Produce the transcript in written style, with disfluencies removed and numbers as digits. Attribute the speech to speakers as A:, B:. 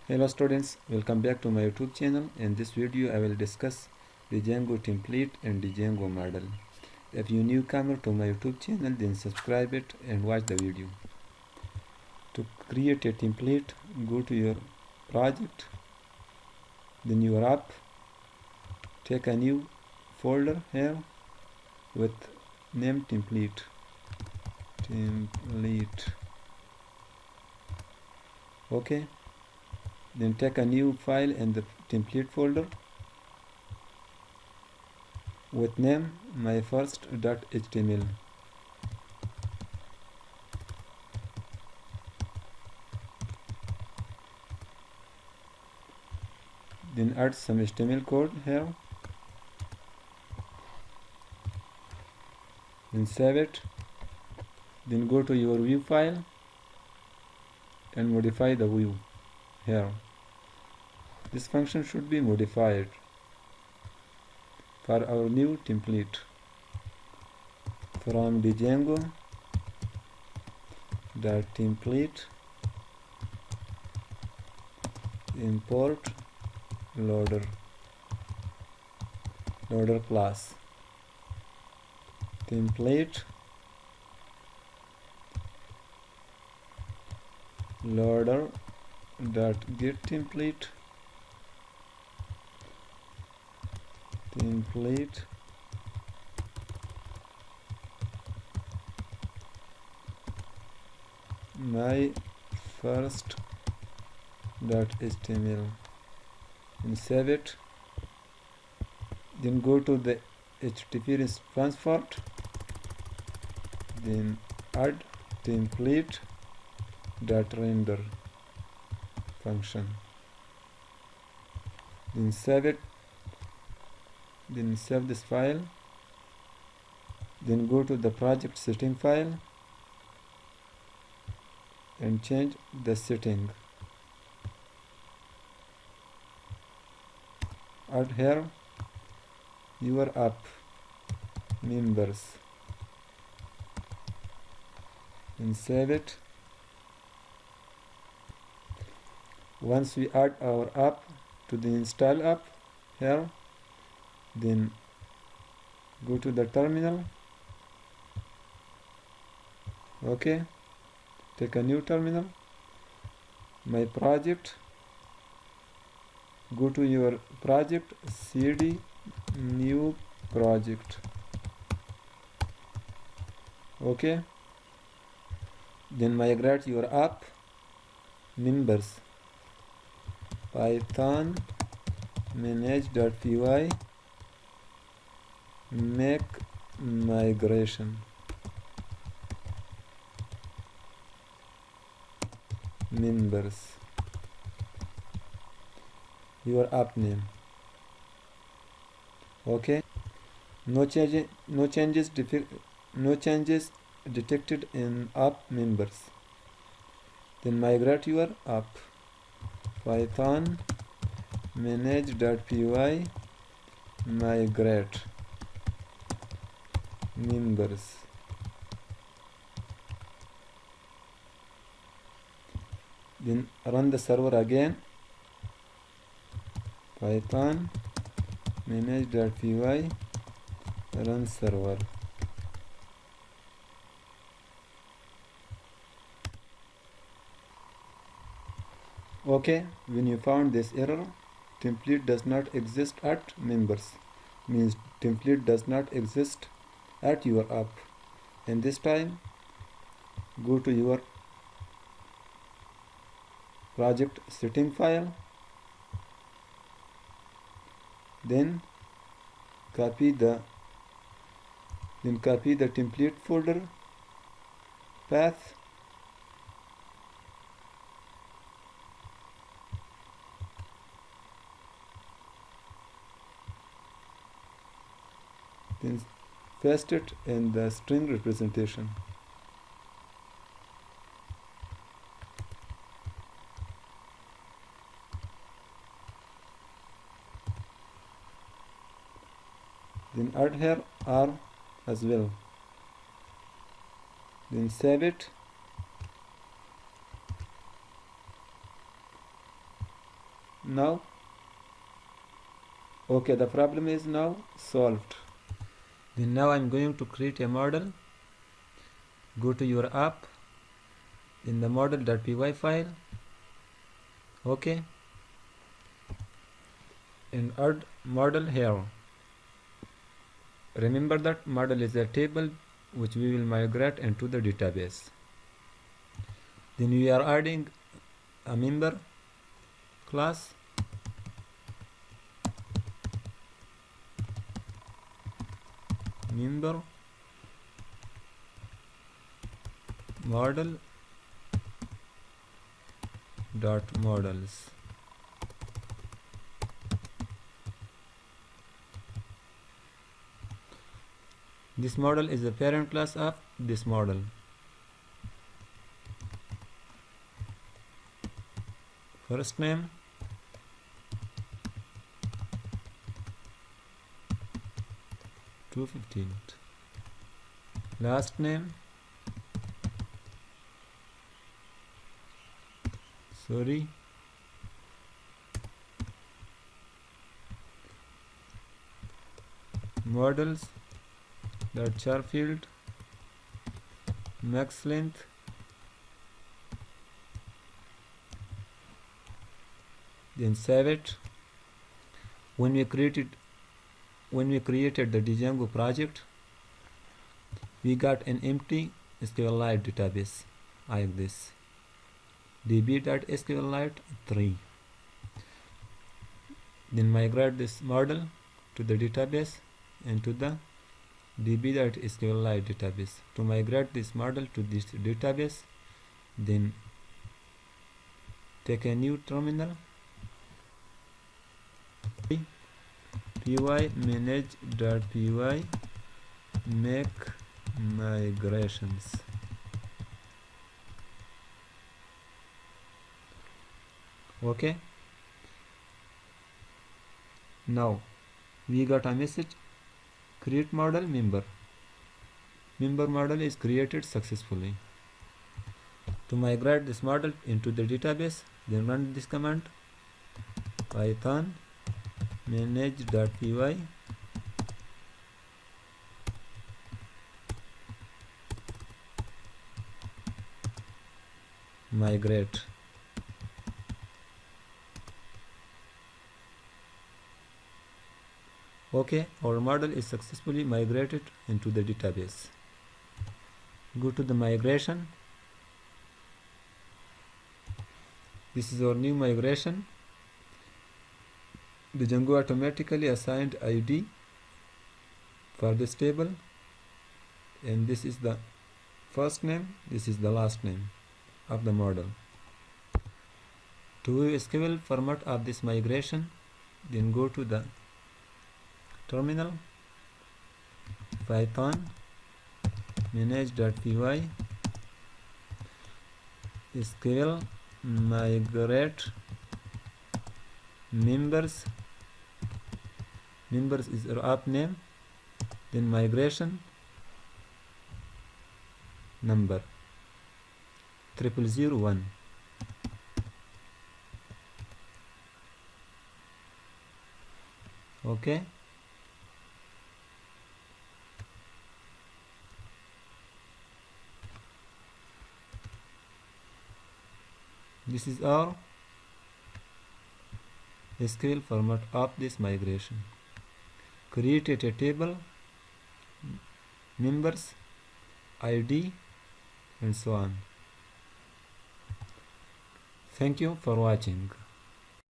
A: Hello students, welcome back to my YouTube channel. In this video I will discuss the Django template and the Django model. If you newcomer to my YouTube channel, then subscribe it and watch the video. To create a template, go to your project, then your app, take a new folder here with name template. Okay, then take a new file in the template folder with name myfirst.html. Then add some HTML code here, then save it, then go to your view file and modify the view here. This function should be modified for our new template. From the Django .template import loader class template loader get template my first.html and save it. Then go to the HTTP response part, then add template.render function, then save it, then save this file, then go to the project setting file and change the setting. Add here your app members and save it. Once we add our app to the install app here, then go to the terminal. Okay, take a new terminal, my project, go to your project, cd new project. Okay, then migrate your app members python manage.py make migration members your app name. Okay, no changes detected in app members. Then migrate your app python manage.py migrate members. Then run the server again, python manage.py run server. Okay, when you found this error, template does not exist at members, means template does not exist at your app. And this time go to your project setting file, then copy the template folder path, then paste it in the string representation. Then add here R as well. Then save it. Now, okay, the problem is now solved. Then now I'm going to create a model. Go to your app in the model.py file, okay, and add model here. Remember that model is a table which we will migrate into the database. Then we are adding a member class, member model dot models. This model is the parent class of this model. First name, $2.15. Last name, sorry, models dot char field, max length, then save it. When we created the Django project, we got an empty SQLite database like this, db.sqlite 3. Then migrate this model to the database and to the db.sqlite database. To migrate this model to this database, then take a new terminal, py manage.py make migrations. Okay, now we got a message, create model member model is created successfully. To migrate this model into the database, then run this command, python manage.py migrate. Okay, our model is successfully migrated into the database. Go to the migration. This is our new migration. The Django automatically assigned ID for this table, and this is the first name, this is the last name of the model. To view SQL format of this migration, then go to the terminal, python manage.py SQL migrate members is our app name, then migration number 0001. Okay, this is our SQL format of this migration. Created a table, members, ID, and so on. Thank you for watching.